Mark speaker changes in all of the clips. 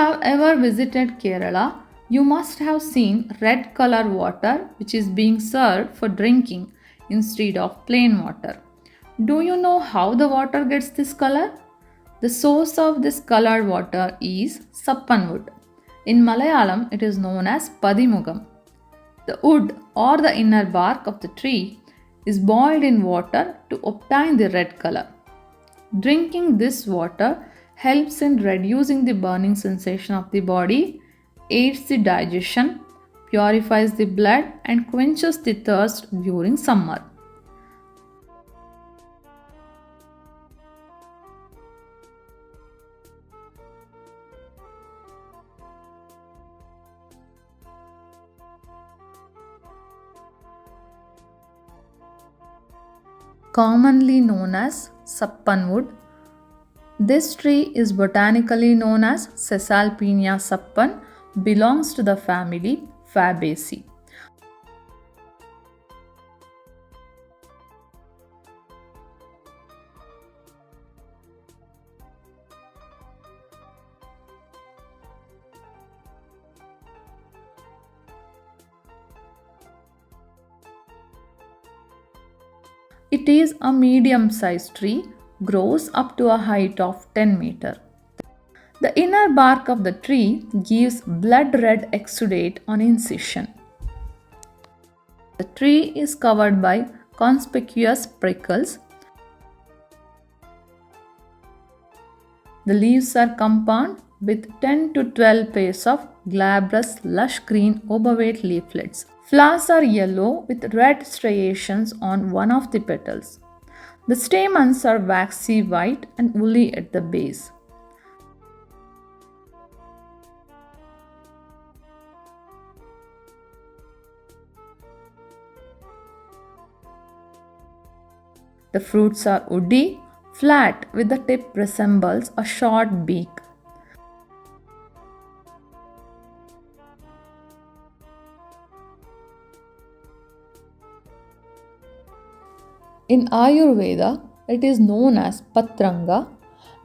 Speaker 1: have ever visited Kerala, you must have seen red color water which is being served for drinking instead of plain water. Do you know how the water gets this color? The source of this colored water is Sappan Wood. In Malayalam, it is known as Padimugam. The wood or the inner bark of the tree is boiled in water to obtain the red color. Drinking this water helps in reducing the burning sensation of the body, aids the digestion, purifies the blood, and quenches the thirst during summer. Commonly known as Sappan Wood, this tree is botanically known as Caesalpinia sappan, belongs to the family Fabaceae. It is a medium-sized tree, grows up to a height of 10 meter. The inner bark of the tree gives blood red exudate on incision. The tree is covered by conspicuous prickles. The leaves are compound with 10 to 12 pairs of glabrous lush green obovate leaflets. Flowers are yellow with red striations on one of the petals. The stamens are waxy white and woolly at the base. The fruits are woody, flat with the tip resembles a short beak. In Ayurveda, it is known as Patanga.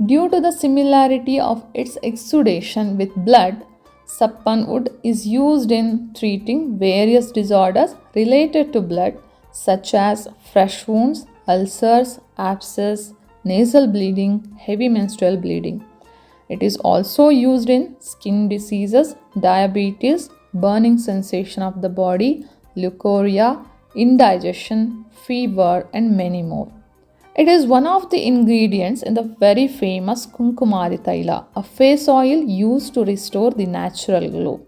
Speaker 1: Due to the similarity of its exudation with blood, Sappan Wood is used in treating various disorders related to blood, such as fresh wounds, ulcers, abscess, nasal bleeding, heavy menstrual bleeding. It is also used in skin diseases, diabetes, burning sensation of the body, leukorrhea, indigestion, fever, and many more. It is one of the ingredients in the very famous Kumkumadi Taila, a face oil used to restore the natural glow.